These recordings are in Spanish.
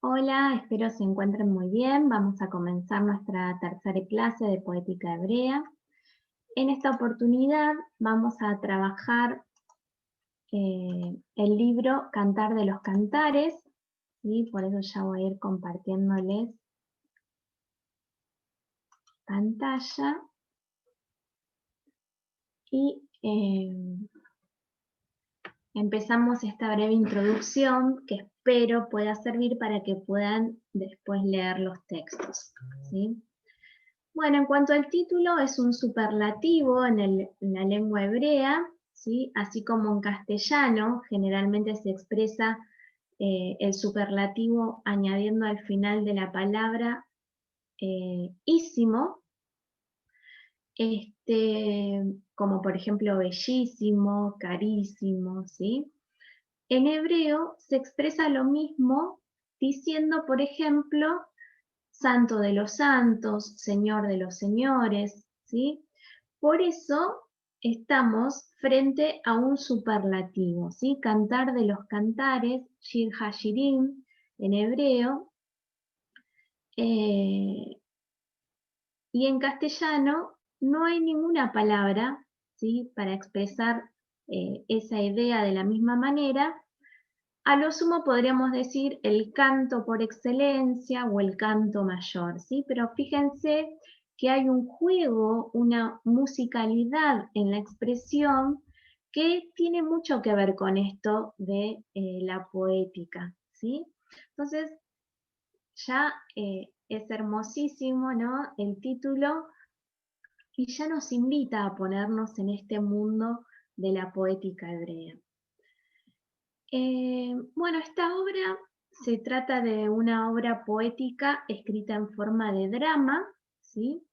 Hola, espero se encuentren muy bien. Vamos a comenzar nuestra tercera clase de poética hebrea. En esta oportunidad vamos a trabajar el libro Cantar de los Cantares, ¿sí? Por eso ya voy a ir compartiéndoles pantalla y empezamos esta breve introducción que espero pueda servir para que puedan después leer los textos, ¿sí? Bueno, en cuanto al título, es un superlativo en la lengua hebrea, ¿sí? Así como en castellano generalmente se expresa el superlativo añadiendo al final de la palabra ísimo, como por ejemplo bellísimo, carísimo, ¿sí? En hebreo se expresa lo mismo diciendo, por ejemplo, Santo de los santos, Señor de los señores, ¿sí? Por eso estamos frente a un superlativo, ¿sí? Cantar de los cantares, Shir HaShirim, en hebreo, eh, y en castellano no hay ninguna palabra, ¿sí? Para expresar esa idea de la misma manera. A lo sumo podríamos decir el canto por excelencia o el canto mayor, ¿sí? Pero fíjense que hay un juego, una musicalidad en la expresión que tiene mucho que ver con esto de la poética, ¿sí? Entonces, ya es hermosísimo, ¿no? El título y ya nos invita a ponernos en este mundo de la poética hebrea. Bueno, esta obra se trata de una obra poética escrita en forma de drama, ¿sí?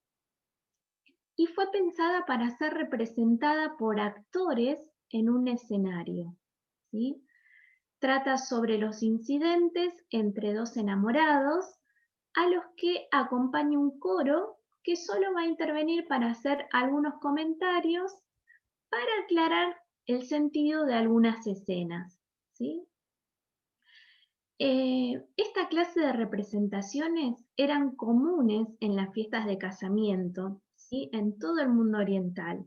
Y fue pensada para ser representada por actores en un escenario, ¿sí? Trata sobre los incidentes entre dos enamorados a los que acompaña un coro que solo va a intervenir para hacer algunos comentarios para aclarar el sentido de algunas escenas, ¿sí? Esta clase de representaciones eran comunes en las fiestas de casamiento, ¿sí? En todo el mundo oriental.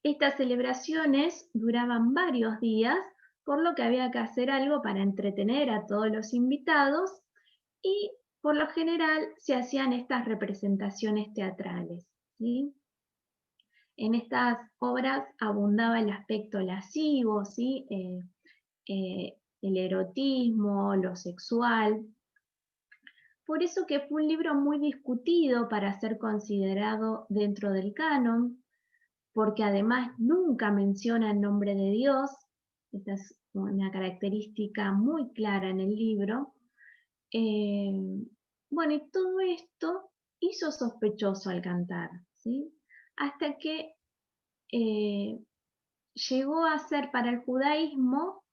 Estas celebraciones duraban varios días, por lo que había que hacer algo para entretener a todos los invitados y por lo general se hacían estas representaciones teatrales, ¿sí? En estas obras abundaba el aspecto lascivo, ¿sí? El erotismo, lo sexual. Por eso que fue un libro muy discutido para ser considerado dentro del canon, porque además nunca menciona el nombre de Dios, esta es una característica muy clara en el libro. Bueno, y todo esto hizo sospechoso al cantar, ¿sí? Hasta que llegó a ser para el judaísmo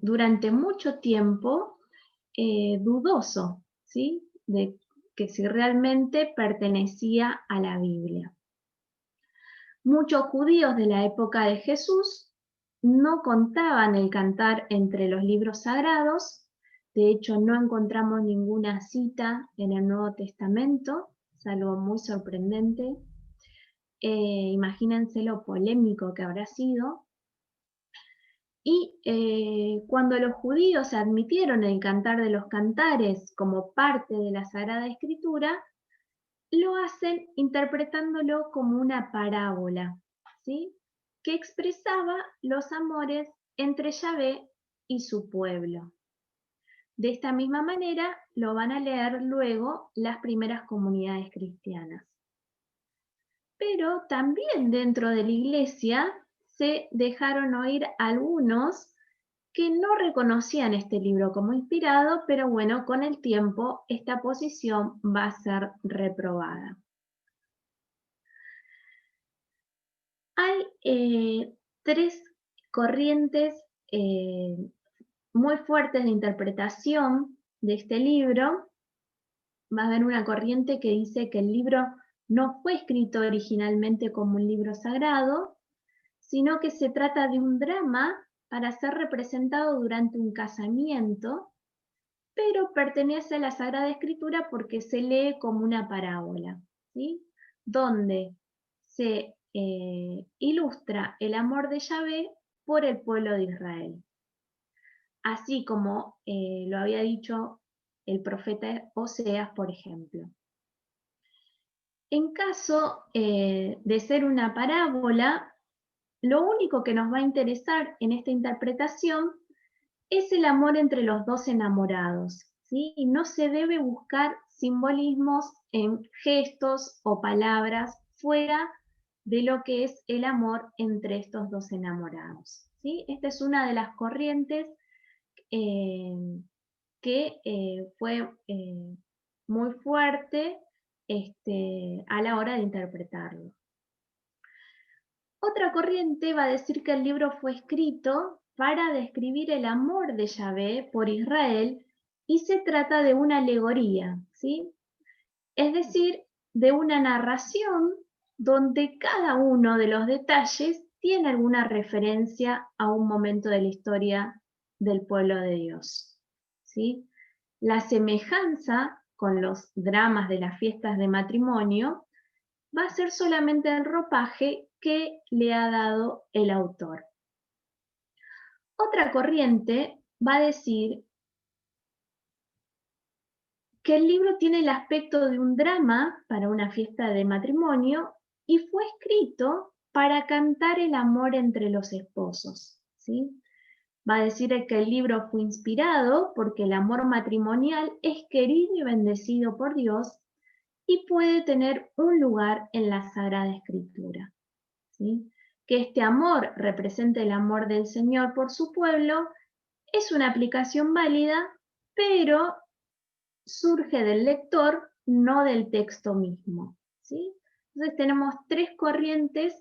durante mucho tiempo dudoso, ¿sí? De que si realmente pertenecía a la Biblia. Muchos judíos de la época de Jesús no contaban el cantar entre los libros sagrados, de hecho no encontramos ninguna cita en el Nuevo Testamento, es algo muy sorprendente. Imagínense lo polémico que habrá sido. Y cuando los judíos admitieron el cantar de los cantares como parte de la Sagrada Escritura, lo hacen interpretándolo como una parábola, ¿sí? Que expresaba los amores entre Yahvé y su pueblo. De esta misma manera lo van a leer luego las primeras comunidades cristianas. Pero también dentro de la iglesia se dejaron oír algunos que no reconocían este libro como inspirado, pero bueno, con el tiempo esta posición va a ser reprobada. Hay tres corrientes muy fuertes de interpretación de este libro. Va a haber una corriente que dice que el libro no fue escrito originalmente como un libro sagrado, sino que se trata de un drama para ser representado durante un casamiento, pero pertenece a la Sagrada Escritura porque se lee como una parábola, ¿sí? Donde se ilustra el amor de Yahvé por el pueblo de Israel. Así como lo había dicho el profeta Oseas, por ejemplo. En caso de ser una parábola, lo único que nos va a interesar en esta interpretación es el amor entre los dos enamorados, ¿sí? Y no se debe buscar simbolismos en gestos o palabras fuera de lo que es el amor entre estos dos enamorados, ¿sí? Esta es una de las corrientes eh, que fue muy fuerte a la hora de interpretarlo. Otra corriente va a decir que el libro fue escrito para describir el amor de Yahvé por Israel y se trata de una alegoría, ¿sí? Es decir, de una narración donde cada uno de los detalles tiene alguna referencia a un momento de la historia del pueblo de Dios, ¿sí? La semejanza con los dramas de las fiestas de matrimonio va a ser solamente el ropaje que le ha dado el autor. Otra corriente va a decir que el libro tiene el aspecto de un drama para una fiesta de matrimonio y fue escrito para cantar el amor entre los esposos, ¿sí? Va a decir que el libro fue inspirado porque el amor matrimonial es querido y bendecido por Dios y puede tener un lugar en la Sagrada Escritura, ¿sí? Que este amor represente el amor del Señor por su pueblo es una aplicación válida, pero surge del lector, no del texto mismo, ¿sí? Entonces tenemos tres corrientes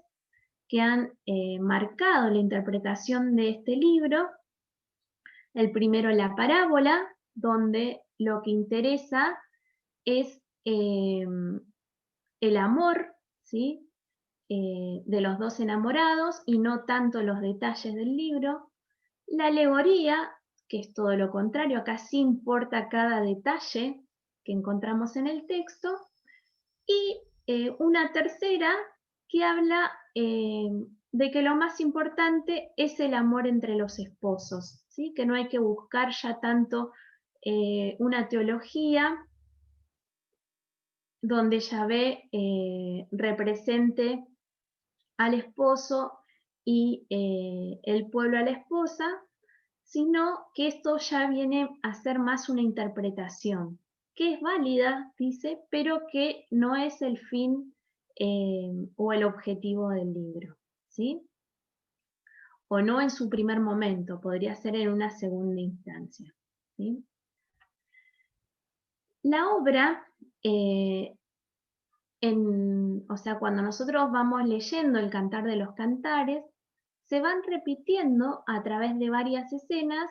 que han marcado la interpretación de este libro. El primero, la parábola, donde lo que interesa es el amor, ¿sí? De los dos enamorados y no tanto los detalles del libro. La alegoría, que es todo lo contrario, acá sí importa cada detalle que encontramos en el texto. Y una tercera que habla de que lo más importante es el amor entre los esposos, ¿sí? Que no hay que buscar ya tanto una teología donde Yahvé represente al esposo y el pueblo a la esposa, sino que esto ya viene a ser más una interpretación, que es válida, dice, pero que no es el fin o el objetivo del libro, ¿sí? O no en su primer momento, podría ser en una segunda instancia, ¿sí? La obra, o sea, cuando nosotros vamos leyendo el Cantar de los Cantares, se van repitiendo a través de varias escenas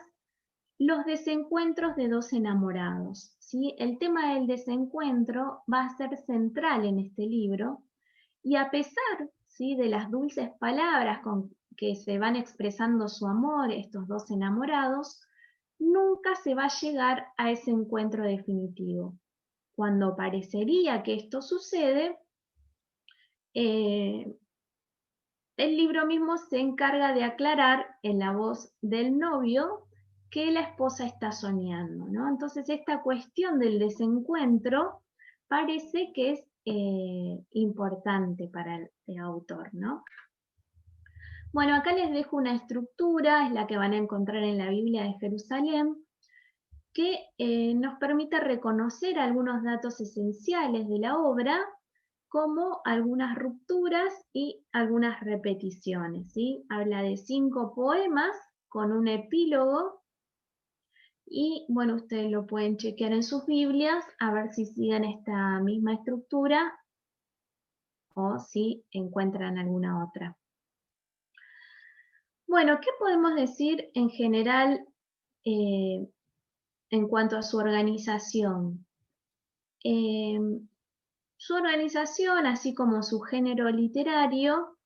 los desencuentros de dos enamorados, ¿sí? El tema del desencuentro va a ser central en este libro y a pesar, ¿sí?, de las dulces palabras con que se van expresando su amor estos dos enamorados, nunca se va a llegar a ese encuentro definitivo. Cuando parecería que esto sucede, eh, el libro mismo se encarga de aclarar en la voz del novio que la esposa está soñando, ¿no? Entonces esta cuestión del desencuentro parece que es importante para el autor, ¿no? Bueno, acá les dejo una estructura, es la que van a encontrar en la Biblia de Jerusalén, que nos permite reconocer algunos datos esenciales de la obra, como algunas rupturas y algunas repeticiones, ¿sí? Habla de 5 poemas con un epílogo y, bueno, ustedes lo pueden chequear en sus Biblias a ver si siguen esta misma estructura o si encuentran alguna otra. Bueno, ¿qué podemos decir en general en cuanto a su organización? Su organización, así como su género literario,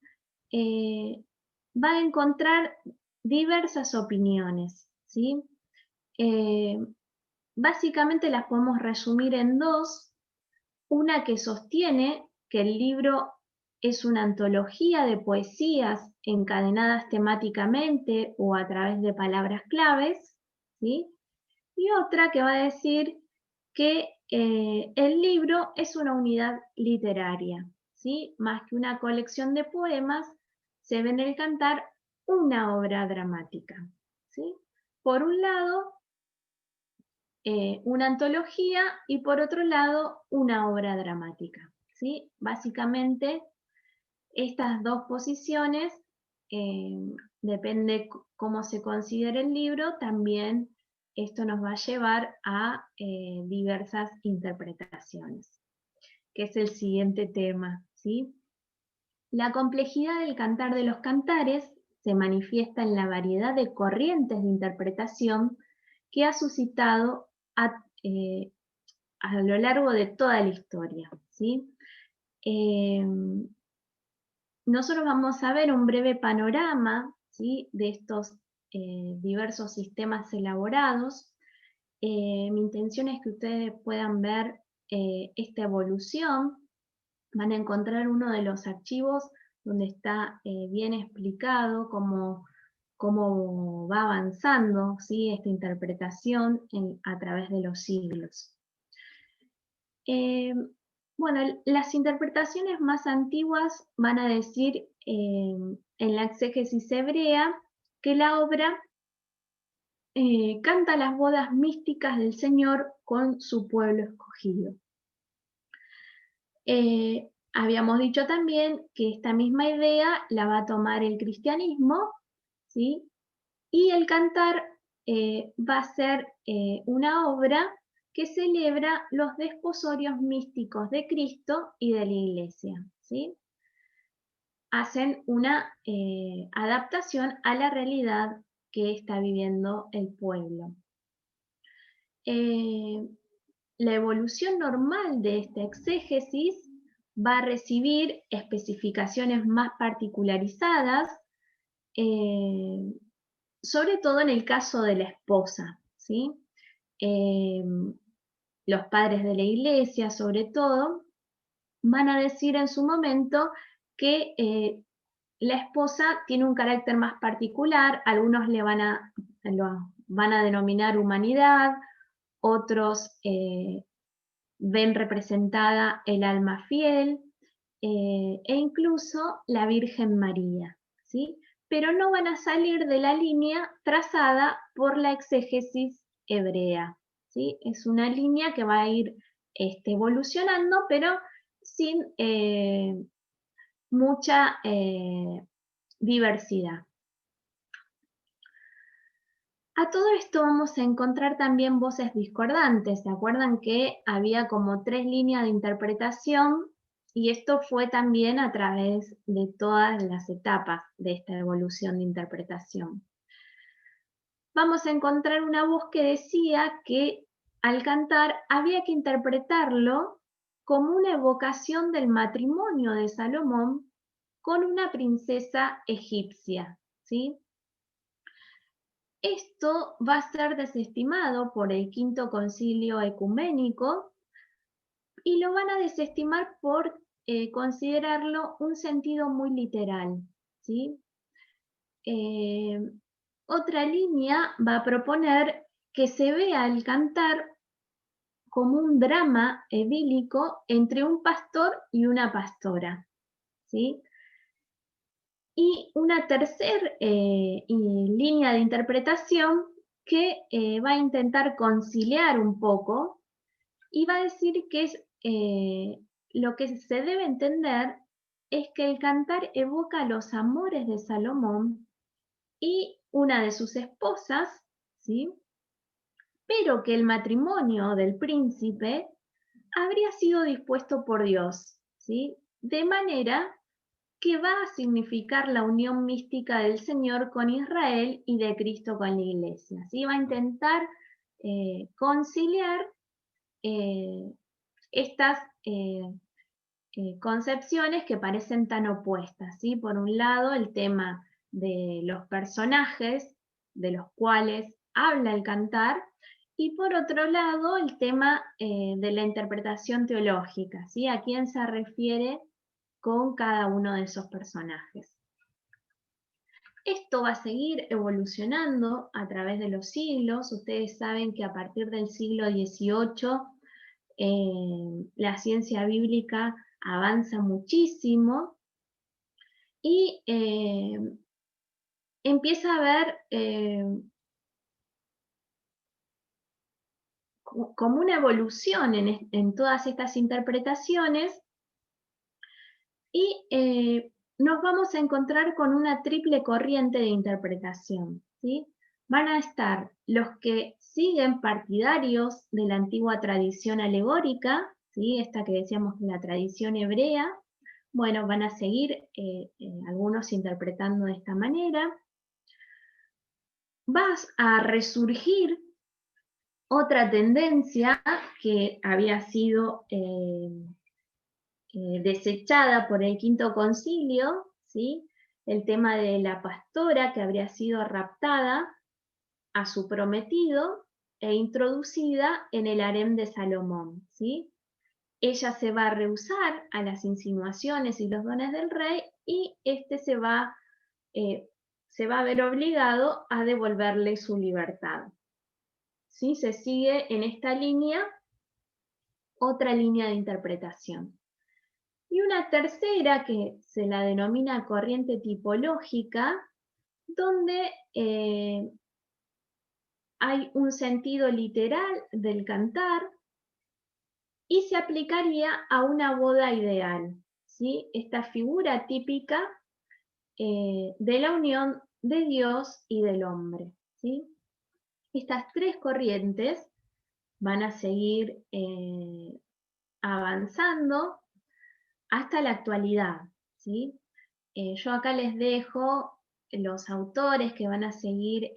va a encontrar diversas opiniones, ¿sí? básicamente las podemos resumir en dos. Una que sostiene que el libro es una antología de poesías encadenadas temáticamente o a través de palabras claves, ¿sí? Y otra que va a decir que el libro es una unidad literaria, ¿sí? Más que una colección de poemas, se ve en el Cantar una obra dramática, ¿sí? Por un lado, una antología y por otro lado, una obra dramática, ¿sí? Básicamente, estas dos posiciones, eh, depende cómo se considere el libro, también esto nos va a llevar a diversas interpretaciones, que es el siguiente tema, ¿sí? La complejidad del cantar de los cantares se manifiesta en la variedad de corrientes de interpretación que ha suscitado eh, a lo largo de toda la historia, ¿sí? Nosotros vamos a ver un breve panorama, ¿sí?, de estos diversos sistemas elaborados. Mi intención es que ustedes puedan ver esta evolución. Van a encontrar uno de los archivos donde está bien explicado cómo va avanzando, ¿sí?, esta interpretación a través de los siglos. Bueno, las interpretaciones más antiguas van a decir en la exégesis hebrea que la obra canta las bodas místicas del Señor con su pueblo escogido. Habíamos dicho también que esta misma idea la va a tomar el cristianismo, ¿sí? Y el Cantar va a ser una obra que celebra los desposorios místicos de Cristo y de la Iglesia, ¿sí? Hacen una adaptación a la realidad que está viviendo el pueblo. La evolución normal de esta exégesis va a recibir especificaciones más particularizadas, sobre todo en el caso de la esposa, ¿sí? Los padres de la iglesia, sobre todo, van a decir en su momento que la esposa tiene un carácter más particular, algunos lo van a denominar humanidad, otros ven representada el alma fiel e incluso la Virgen María, ¿sí? Pero no van a salir de la línea trazada por la exégesis hebrea, ¿sí? Es una línea que va a ir evolucionando, pero sin mucha diversidad. A todo esto vamos a encontrar también voces discordantes. ¿Se acuerdan que había como 3 líneas de interpretación? Y esto fue también a través de todas las etapas de esta evolución de interpretación. Vamos a encontrar una voz que decía que al cantar había que interpretarlo como una evocación del matrimonio de Salomón con una princesa egipcia, ¿sí? Esto va a ser desestimado por el Quinto Concilio Ecuménico y lo van a desestimar por considerarlo un sentido muy literal, ¿sí? Otra línea va a proponer que se vea el cantar como un drama edílico entre un pastor y una pastora, ¿sí? Y una tercera línea de interpretación que va a intentar conciliar un poco y va a decir que lo que se debe entender es que el cantar evoca los amores de Salomón y una de sus esposas, ¿sí? Pero que el matrimonio del príncipe habría sido dispuesto por Dios, ¿sí? De manera que va a significar la unión mística del Señor con Israel y de Cristo con la Iglesia, ¿sí? Va a intentar conciliar estas concepciones que parecen tan opuestas, ¿sí? Por un lado, el tema de los personajes de los cuales habla el cantar, Y por otro lado, el tema de la interpretación teológica, ¿sí? ¿A quién se refiere con cada uno de esos personajes? Esto va a seguir evolucionando a través de los siglos. Ustedes saben que a partir del siglo XVIII la ciencia bíblica avanza muchísimo y empieza a haber como una evolución en todas estas interpretaciones y nos vamos a encontrar con una triple corriente de interpretación, ¿sí? Van a estar los que siguen partidarios de la antigua tradición alegórica, ¿sí? Esta que decíamos, la tradición hebrea. Bueno, van a seguir algunos interpretando de esta manera. Vas a resurgir otra tendencia que había sido desechada por el Quinto Concilio, ¿sí? El tema de la pastora que habría sido raptada a su prometido e introducida en el harem de Salomón, ¿sí? Ella se va a rehusar a las insinuaciones y los dones del rey y este se va a ver obligado a devolverle su libertad. ¿Sí? Se sigue en esta línea otra línea de interpretación. Y una tercera que se la denomina corriente tipológica, donde hay un sentido literal del cantar y se aplicaría a una boda ideal, ¿sí? Esta figura típica de la unión de Dios y del hombre, ¿sí? Estas tres corrientes van a seguir avanzando hasta la actualidad, ¿sí? Yo acá les dejo los autores que van a seguir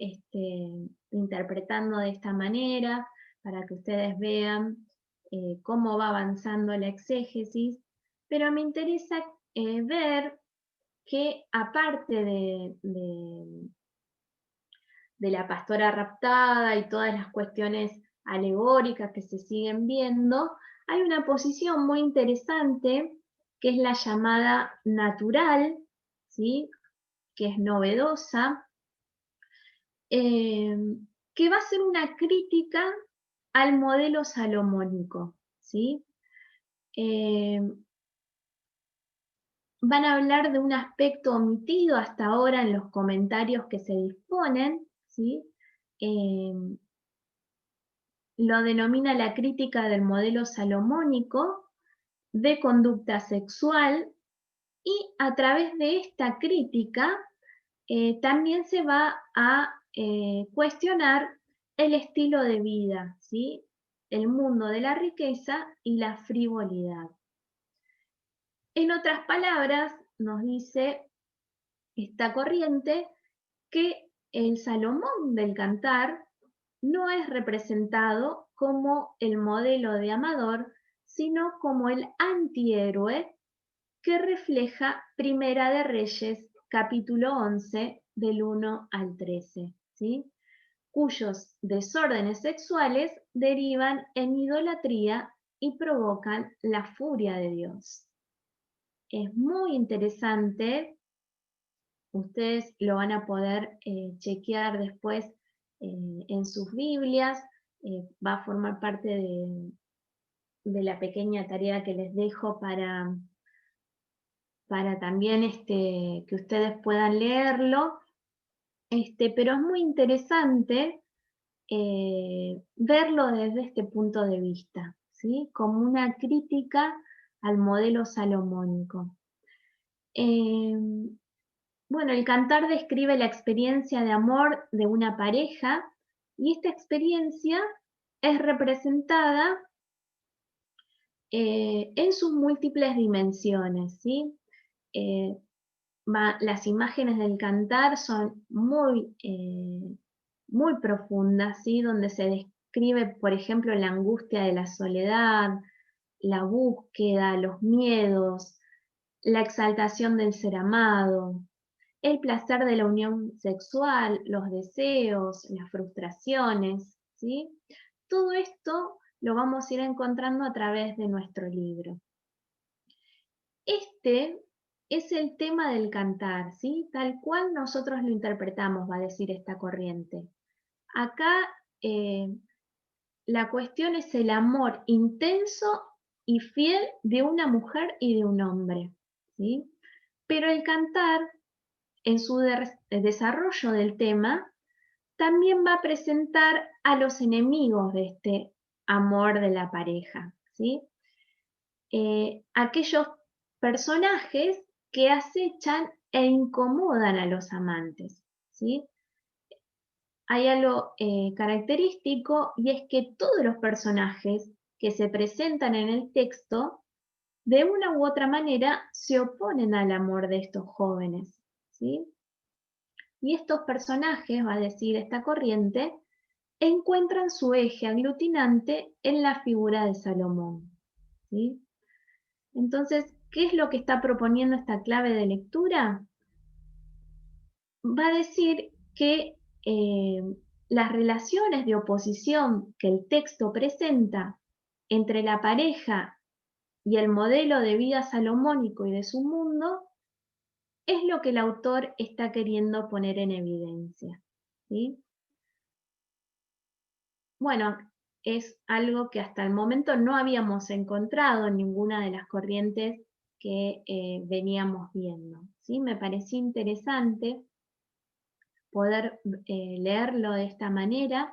interpretando de esta manera para que ustedes vean cómo va avanzando la exégesis, pero me interesa ver que aparte de la pastora raptada y todas las cuestiones alegóricas que se siguen viendo, hay una posición muy interesante que es la llamada natural, ¿sí? Que es novedosa, que va a ser una crítica al modelo salomónico, ¿sí? Van a hablar de un aspecto omitido hasta ahora en los comentarios que se disponen, ¿sí? Lo denomina la crítica del modelo salomónico de conducta sexual y a través de esta crítica también se va a cuestionar el estilo de vida, ¿sí? El mundo de la riqueza y la frivolidad. En otras palabras, nos dice esta corriente que el Salomón del cantar no es representado como el modelo de amador, sino como el antihéroe que refleja Primera de Reyes, capítulo 11, del 1 al 13, ¿sí? Cuyos desórdenes sexuales derivan en idolatría y provocan la furia de Dios. Es muy interesante, ustedes lo van a poder chequear después en sus Biblias, va a formar parte de la pequeña tarea que les dejo para también que ustedes puedan leerlo, pero es muy interesante verlo desde este punto de vista, ¿sí? Como una crítica al modelo salomónico. Bueno, el cantar describe la experiencia de amor de una pareja y esta experiencia es representada en sus múltiples dimensiones, ¿sí? Las imágenes del cantar son muy profundas, ¿sí? Donde se describe, por ejemplo, la angustia de la soledad, la búsqueda, los miedos, la exaltación del ser amado, el placer de la unión sexual, los deseos, las frustraciones, ¿sí? todo esto lo vamos a ir encontrando a través de nuestro libro. Este es el tema del cantar, ¿sí? Tal cual nosotros lo interpretamos, va a decir esta corriente. Acá la cuestión es el amor intenso y fiel de una mujer y de un hombre, ¿sí? Pero el cantar, en su desarrollo del tema, también va a presentar a los enemigos de este amor de la pareja, ¿sí? Aquellos personajes que acechan e incomodan a los amantes, ¿sí? Hay algo característico y es que todos los personajes que se presentan en el texto, de una u otra manera, se oponen al amor de estos jóvenes, ¿sí? Y estos personajes, va a decir esta corriente, encuentran su eje aglutinante en la figura de Salomón, ¿sí? Entonces, ¿qué es lo que está proponiendo esta clave de lectura? Va a decir que eh, las relaciones de oposición que el texto presenta entre la pareja y el modelo de vida salomónico y de su mundo es lo que el autor está queriendo poner en evidencia, ¿sí? Bueno, es algo que hasta el momento no habíamos encontrado en ninguna de las corrientes que veníamos viendo, ¿sí? Me pareció interesante poder leerlo de esta manera.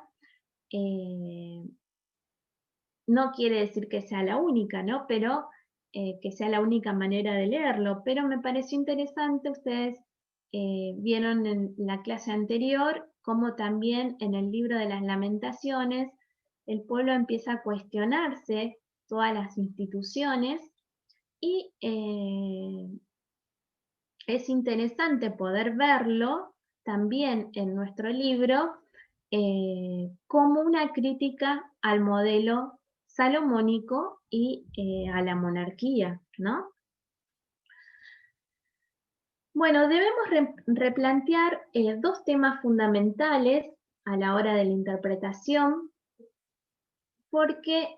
eh, no quiere decir que sea la única, ¿no? Pero que sea la única manera de leerlo, pero me pareció interesante, ustedes vieron en la clase anterior cómo también en el libro de las Lamentaciones el pueblo empieza a cuestionarse todas las instituciones y es interesante poder verlo también en nuestro libro como una crítica al modelo salomónico y a la monarquía, ¿no? Bueno, debemos replantear dos temas fundamentales a la hora de la interpretación, porque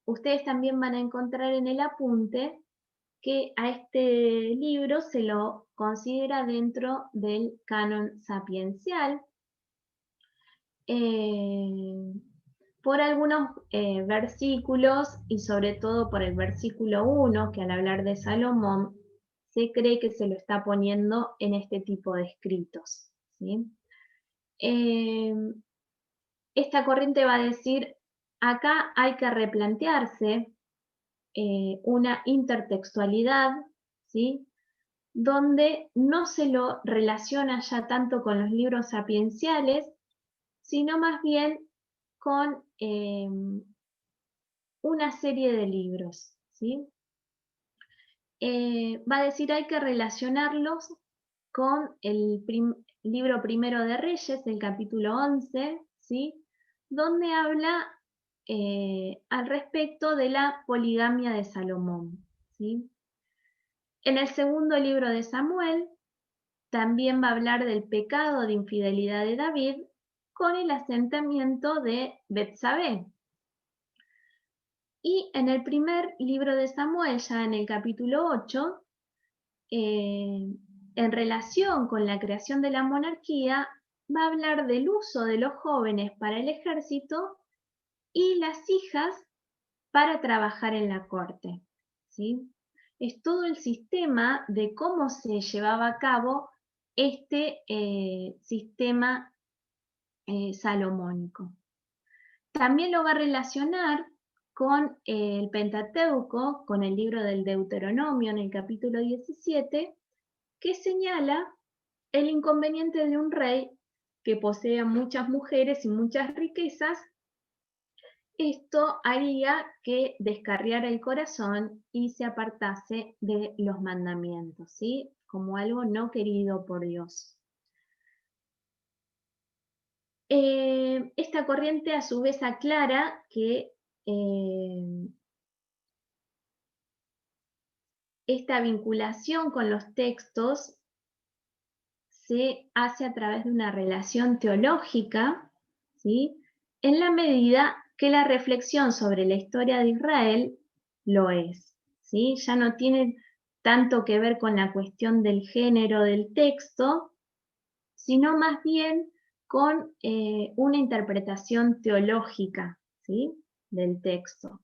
ustedes también van a encontrar en el apunte que a este libro se lo considera dentro del canon sapiencial, eh, por algunos versículos y sobre todo por el versículo 1, que al hablar de Salomón se cree que se lo está poniendo en este tipo de escritos, ¿sí? Eh, esta corriente va a decir, acá hay que replantearse una intertextualidad, ¿sí? Donde no se lo relaciona ya tanto con los libros sapienciales, sino más bien con una serie de libros, ¿sí? Va a decir hay que relacionarlos con el libro primero de Reyes, el capítulo 11, ¿sí? Donde habla al respecto de la poligamia de Salomón, ¿sí? En el segundo libro de Samuel también va a hablar del pecado de infidelidad de David con el asentamiento de Betsabé. Y en el primer libro de Samuel, ya en el capítulo 8, en relación con la creación de la monarquía, va a hablar del uso de los jóvenes para el ejército y las hijas para trabajar en la corte, ¿sí? Es todo el sistema de cómo se llevaba a cabo este sistema salomónico. También lo va a relacionar con el Pentateuco, con el libro del Deuteronomio en el capítulo 17, que señala el inconveniente de un rey que posea muchas mujeres y muchas riquezas. Esto haría que descarriara el corazón y se apartase de los mandamientos, ¿sí? Como algo no querido por Dios. Esta corriente a su vez aclara que esta vinculación con los textos se hace a través de una relación teológica, ¿sí? En la medida que la reflexión sobre la historia de Israel lo es, ¿sí? Ya no tiene tanto que ver con la cuestión del género del texto, sino más bien con una interpretación teológica, ¿sí?, del texto.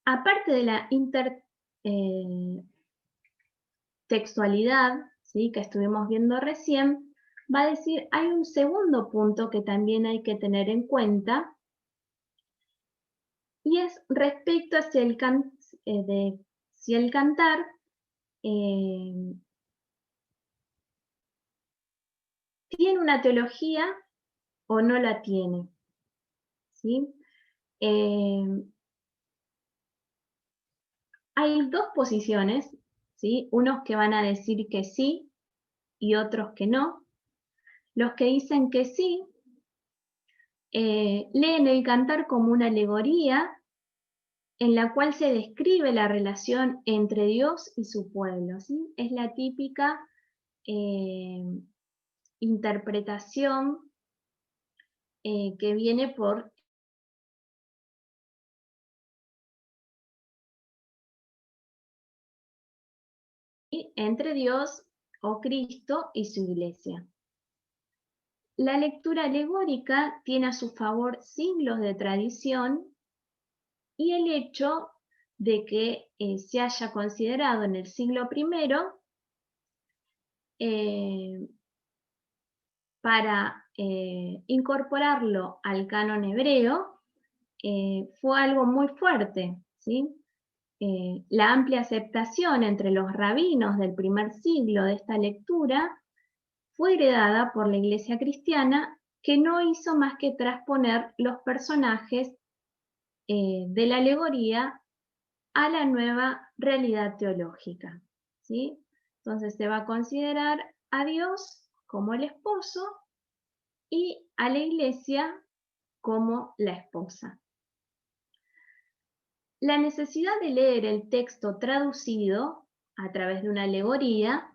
Aparte de la intertextualidad, ¿sí?, que estuvimos viendo recién, va a decir, hay un segundo punto que también hay que tener en cuenta, y es respecto a si el cantar tiene una teología o no la tiene, ¿sí? Hay dos posiciones, ¿sí? Unos que van a decir que sí y otros que no. Los que dicen que sí leen el cantar como una alegoría en la cual se describe la relación entre Dios y su pueblo, ¿sí? Es la típica interpretación que viene por entre Dios o Cristo y su iglesia. La lectura alegórica tiene a su favor siglos de tradición y el hecho de que se haya considerado en el siglo I para incorporarlo al canon hebreo fue algo muy fuerte, ¿sí? La amplia aceptación entre los rabinos del primer siglo de esta lectura fue heredada por la Iglesia cristiana, que no hizo más que transponer los personajes de la alegoría a la nueva realidad teológica, ¿sí? Entonces se va a considerar a Dios como el esposo y a la iglesia como la esposa. La necesidad de leer el texto traducido a través de una alegoría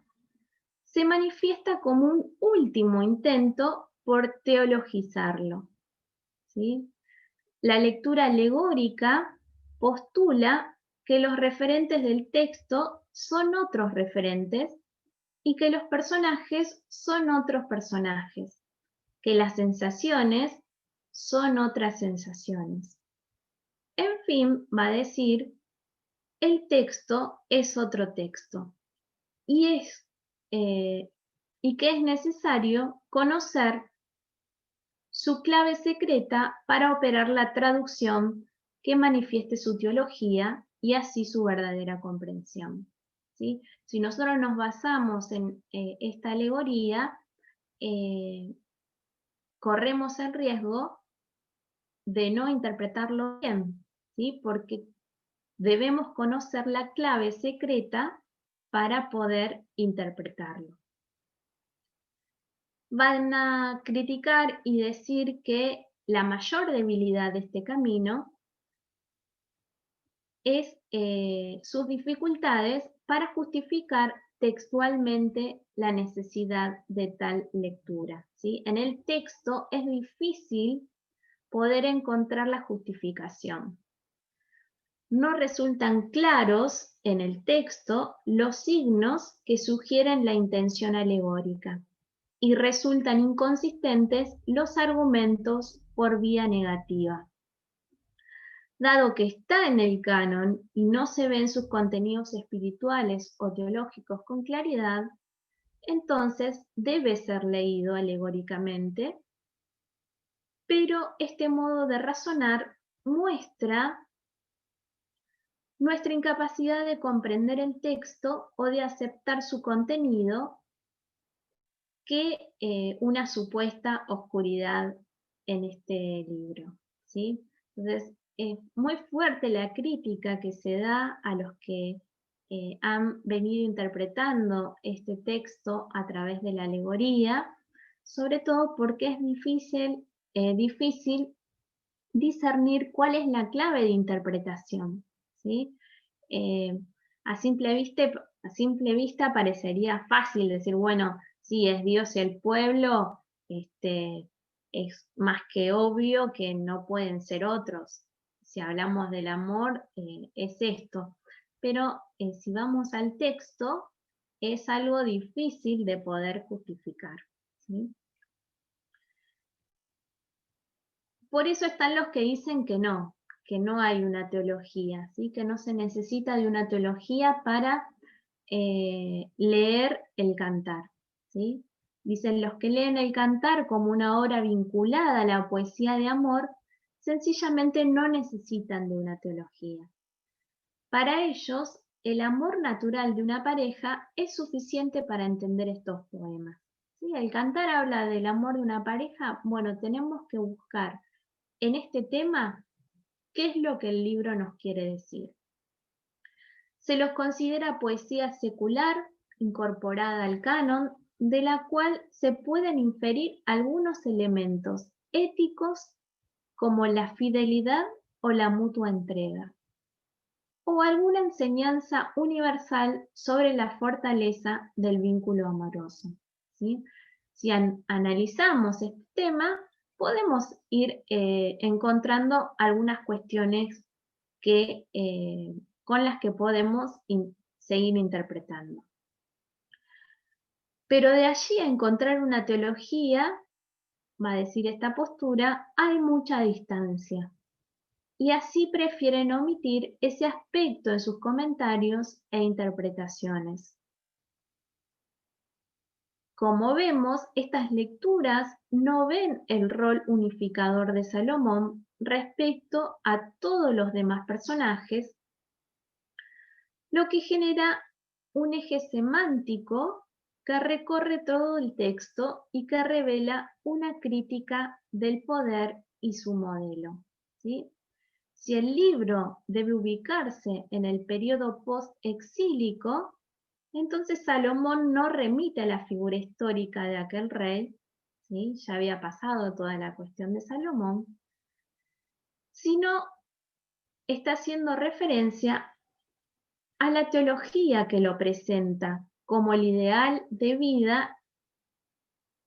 se manifiesta como un último intento por teologizarlo, ¿sí? La lectura alegórica postula que los referentes del texto son otros referentes y que los personajes son otros personajes, que las sensaciones son otras sensaciones. En fin, va a decir, el texto es otro texto y, y que es necesario conocer su clave secreta para operar la traducción que manifieste su teología y así su verdadera comprensión, ¿sí? Si nosotros nos basamos en esta alegoría, corremos el riesgo de no interpretarlo bien, ¿sí? Porque debemos conocer la clave secreta para poder interpretarlo. Van a criticar y decir que la mayor debilidad de este camino es sus dificultades para justificar textualmente la necesidad de tal lectura, ¿sí? En el texto es difícil poder encontrar la justificación. No resultan claros en el texto los signos que sugieren la intención alegórica y resultan inconsistentes los argumentos por vía negativa. Dado que está en el canon y no se ven sus contenidos espirituales o teológicos con claridad, entonces debe ser leído alegóricamente, pero este modo de razonar muestra nuestra incapacidad de comprender el texto o de aceptar su contenido que una supuesta oscuridad en este libro, ¿sí? Entonces, es muy fuerte la crítica que se da a los que han venido interpretando este texto a través de la alegoría, sobre todo porque es difícil discernir cuál es la clave de interpretación, ¿sí? A simple vista parecería fácil decir, bueno, sí, es Dios y el pueblo, es más que obvio que no pueden ser otros. Si hablamos del amor, es esto. Pero si vamos al texto, es algo difícil de poder justificar, ¿sí? Por eso están los que dicen que no hay una teología, ¿sí? Que no se necesita de una teología para leer el cantar, ¿sí? Dicen los que leen el cantar como una obra vinculada a la poesía de amor, sencillamente no necesitan de una teología. Para ellos, el amor natural de una pareja es suficiente para entender estos poemas. ¿Sí? El cantar habla del amor de una pareja, bueno, tenemos que buscar en este tema qué es lo que el libro nos quiere decir. Se los considera poesía secular, incorporada al canon, de la cual se pueden inferir algunos elementos éticos como la fidelidad o la mutua entrega, o alguna enseñanza universal sobre la fortaleza del vínculo amoroso, ¿sí? Si analizamos este tema, podemos ir encontrando algunas cuestiones con las que podemos seguir interpretando. Pero de allí a encontrar una teología, va a decir esta postura, hay mucha distancia. Y así prefieren omitir ese aspecto de sus comentarios e interpretaciones. Como vemos, estas lecturas no ven el rol unificador de Salomón respecto a todos los demás personajes, lo que genera un eje semántico que recorre todo el texto y que revela una crítica del poder y su modelo, ¿sí? Si el libro debe ubicarse en el periodo post-exílico, entonces Salomón no remite a la figura histórica de aquel rey, ¿sí? Ya había pasado toda la cuestión de Salomón, sino está haciendo referencia a la teología que lo presenta como el ideal de vida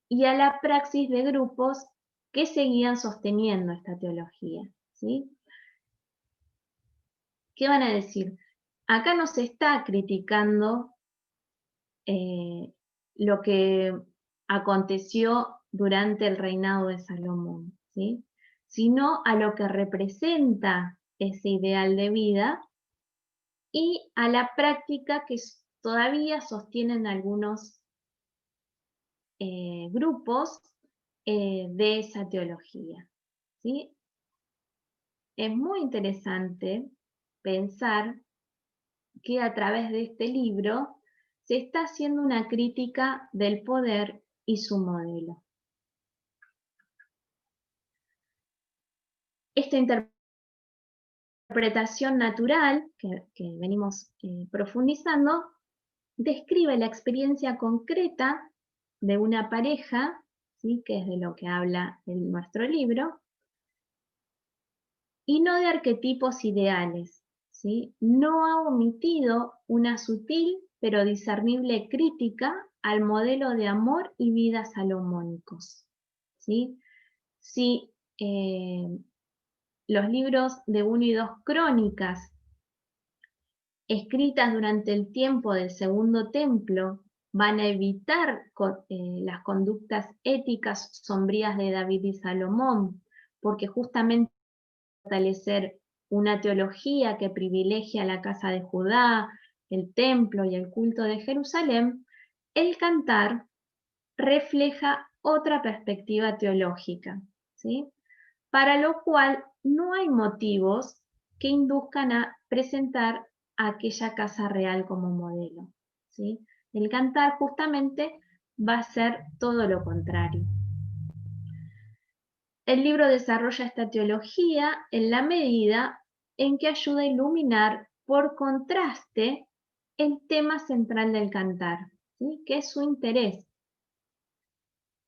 y a la praxis de grupos que seguían sosteniendo esta teología, ¿sí? ¿Qué van a decir? Acá no se está criticando lo que aconteció durante el reinado de Salomón, ¿sí? Sino a lo que representa ese ideal de vida y a la práctica que todavía sostienen algunos grupos de esa teología, ¿sí? Es muy interesante pensar que a través de este libro se está haciendo una crítica del poder y su modelo. Esta interpretación natural que venimos profundizando describe la experiencia concreta de una pareja, ¿sí? Que es de lo que habla en nuestro libro, y no de arquetipos ideales, ¿sí? No ha omitido una sutil pero discernible crítica al modelo de amor y vida salomónicos, ¿sí? Si los libros de 1 y 2 Crónicas, escritas durante el tiempo del Segundo Templo, van a evitar las conductas éticas sombrías de David y Salomón, porque justamente fortalecer una teología que privilegia la casa de Judá, el templo y el culto de Jerusalén, el cantar refleja otra perspectiva teológica, ¿sí? Para lo cual no hay motivos que induzcan a presentar a aquella casa real como modelo, ¿sí? El cantar justamente va a ser todo lo contrario. El libro desarrolla esta teología en la medida en que ayuda a iluminar por contraste el tema central del cantar, ¿sí? Que es su interés.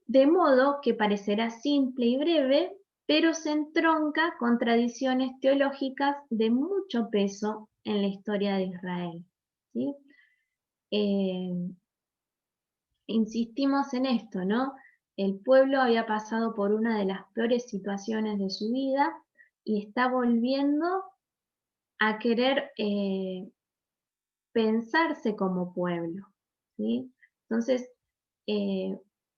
De modo que parecerá simple y breve, pero se entronca con tradiciones teológicas de mucho peso en la historia de Israel, ¿sí? insistimos en esto, ¿no? El pueblo había pasado por una de las peores situaciones de su vida y está volviendo a querer pensarse como pueblo, ¿sí? Entonces, eh,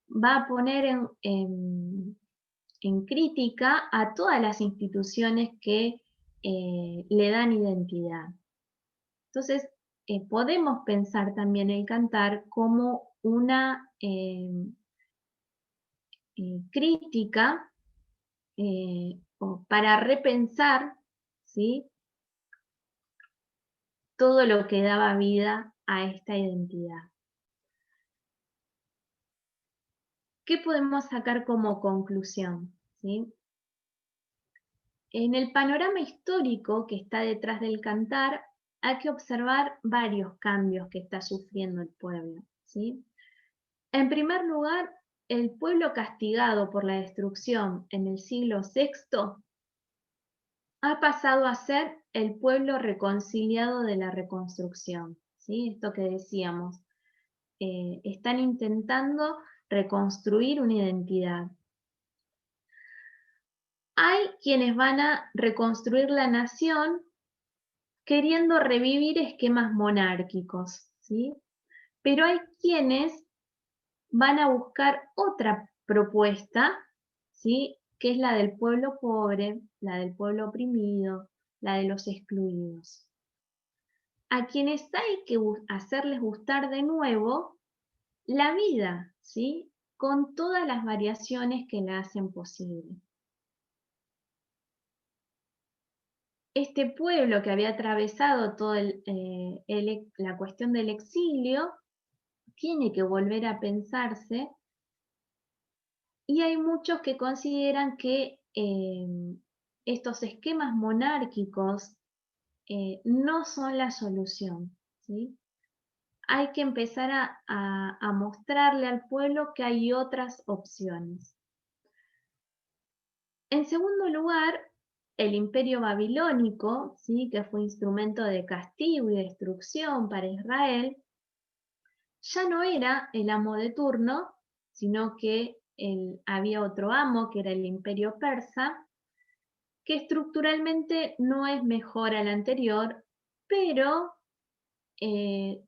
va a poner en crítica a todas las instituciones que le dan identidad. Entonces, podemos pensar también el cantar como una crítica o para repensar, ¿sí?, todo lo que daba vida a esta identidad. ¿Qué podemos sacar como conclusión? ¿Sí? En el panorama histórico que está detrás del cantar, hay que observar varios cambios que está sufriendo el pueblo, ¿sí? En primer lugar, el pueblo castigado por la destrucción en el siglo VI ha pasado a ser el pueblo reconciliado de la reconstrucción, ¿sí? Esto que decíamos, están intentando reconstruir una identidad. Hay quienes van a reconstruir la nación queriendo revivir esquemas monárquicos, ¿sí? Pero hay quienes van a buscar otra propuesta, ¿sí?, que es la del pueblo pobre, la del pueblo oprimido, la de los excluidos. A quienes hay que hacerles gustar de nuevo la vida, ¿sí?, con todas las variaciones que la hacen posible. Este pueblo que había atravesado toda la cuestión del exilio tiene que volver a pensarse, y hay muchos que consideran que estos esquemas monárquicos no son la solución, ¿sí? Hay que empezar a mostrarle al pueblo que hay otras opciones. En segundo lugar, el imperio babilónico, ¿sí?, que fue instrumento de castigo y destrucción para Israel, ya no era el amo de turno, sino que había otro amo, que era el imperio persa, que estructuralmente no es mejor al anterior, pero eh,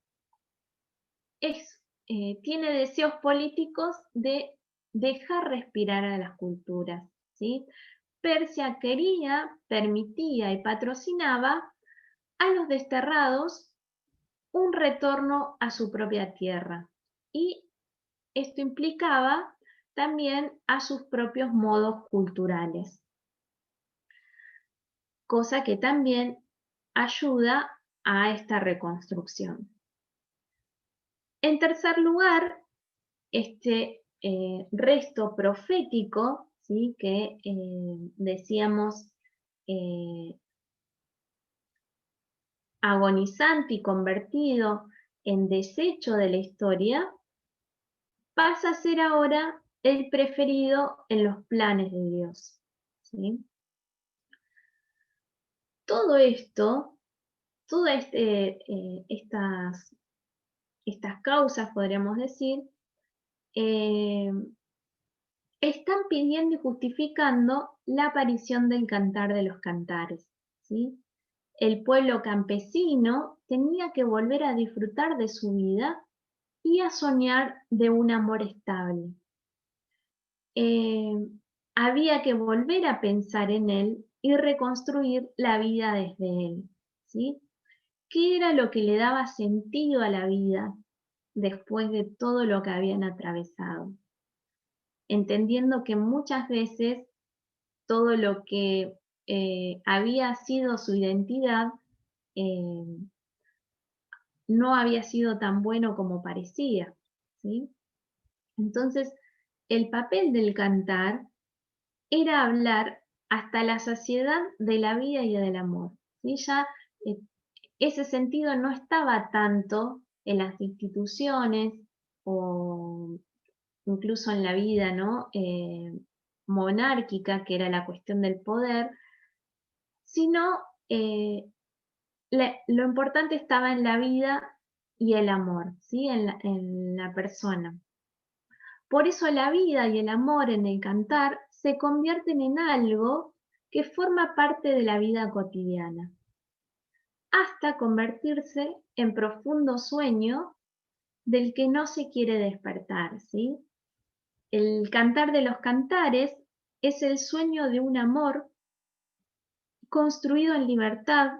tiene deseos políticos de dejar respirar a las culturas, ¿sí? Persia quería, permitía y patrocinaba a los desterrados un retorno a su propia tierra, y esto implicaba también a sus propios modos culturales, cosa que también ayuda a esta reconstrucción. En tercer lugar, este resto profético, ¿sí?, que decíamos agonizante y convertido en desecho de la historia, pasa a ser ahora el preferido en los planes de Dios, ¿sí? Todo esto, todas estas causas, podríamos decir, eh, están pidiendo y justificando la aparición del cantar de los cantares, ¿sí? El pueblo campesino tenía que volver a disfrutar de su vida y a soñar de un amor estable. Eh, Había que volver a pensar en él y reconstruir la vida desde él, ¿sí? ¿Qué era lo que le daba sentido a la vida después de todo lo que habían atravesado? Entendiendo que muchas veces todo lo que había sido su identidad eh, no había sido tan bueno como parecía, ¿sí? Entonces, el papel del cantar era hablar hasta la saciedad de la vida y del amor, ¿sí? Ya eh, ese sentido no estaba tanto en las instituciones o incluso en la vida, ¿no?, monárquica, que era la cuestión del poder, sino lo importante estaba en la vida y el amor, ¿sí?, en la persona. Por eso la vida y el amor en el cantar se convierten en algo que forma parte de la vida cotidiana, hasta convertirse en profundo sueño del que no se quiere despertar, ¿sí? El cantar de los cantares es el sueño de un amor construido en libertad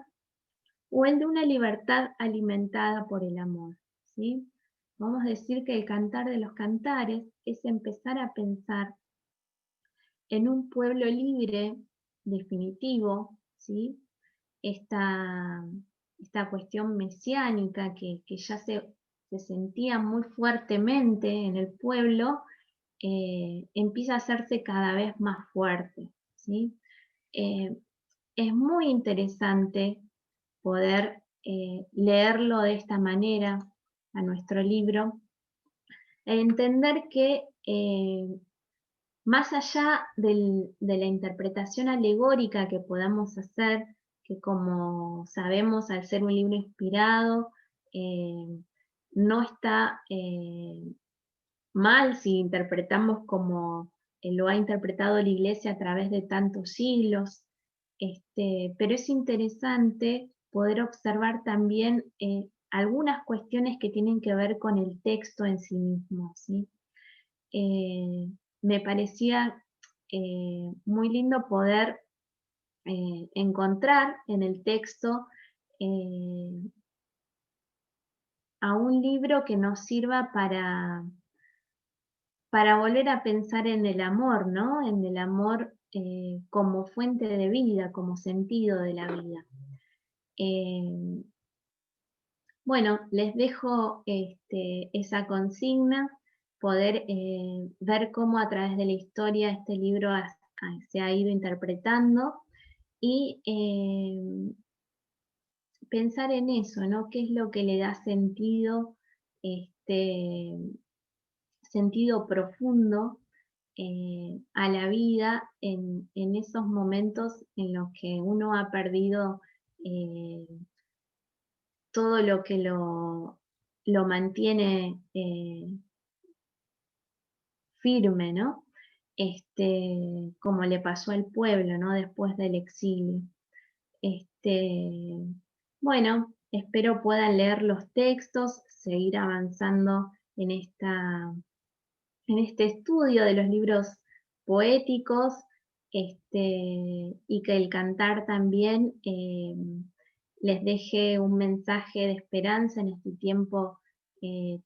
o el de una libertad alimentada por el amor, ¿sí? Vamos a decir que el cantar de los cantares es empezar a pensar en un pueblo libre, definitivo, ¿sí? Esta, esta cuestión mesiánica que ya se sentía muy fuertemente en el pueblo, empieza a hacerse cada vez más fuerte, ¿sí? Eh, es muy interesante poder leerlo de esta manera a nuestro libro, e entender que más allá de la interpretación alegórica que podamos hacer, que como sabemos al ser un libro inspirado, eh, no está mal si interpretamos como lo ha interpretado la Iglesia a través de tantos siglos, pero es interesante poder observar también algunas cuestiones que tienen que ver con el texto en sí mismo, ¿sí? Eh, Me parecía muy lindo poder encontrar en el texto eh, a un libro que nos sirva para volver a pensar en el amor, ¿no? En el amor como fuente de vida, como sentido de la vida. Eh, bueno, les dejo esa consigna, poder ver cómo a través de la historia este libro se ha ido interpretando y pensar en eso, ¿no? ¿Qué es lo que le da sentido, este, sentido profundo a la vida en esos momentos en los que uno ha perdido eh, todo lo que lo mantiene firme, ¿no? Como le pasó al pueblo, ¿no? Después del exilio. Este, bueno, espero puedan leer los textos, seguir avanzando en este estudio de los libros poéticos, y que el cantar también les deje un mensaje de esperanza en este tiempo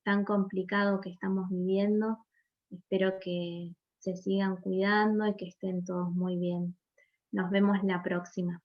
tan complicado que estamos viviendo. Espero que se sigan cuidando y que estén todos muy bien. Nos vemos la próxima.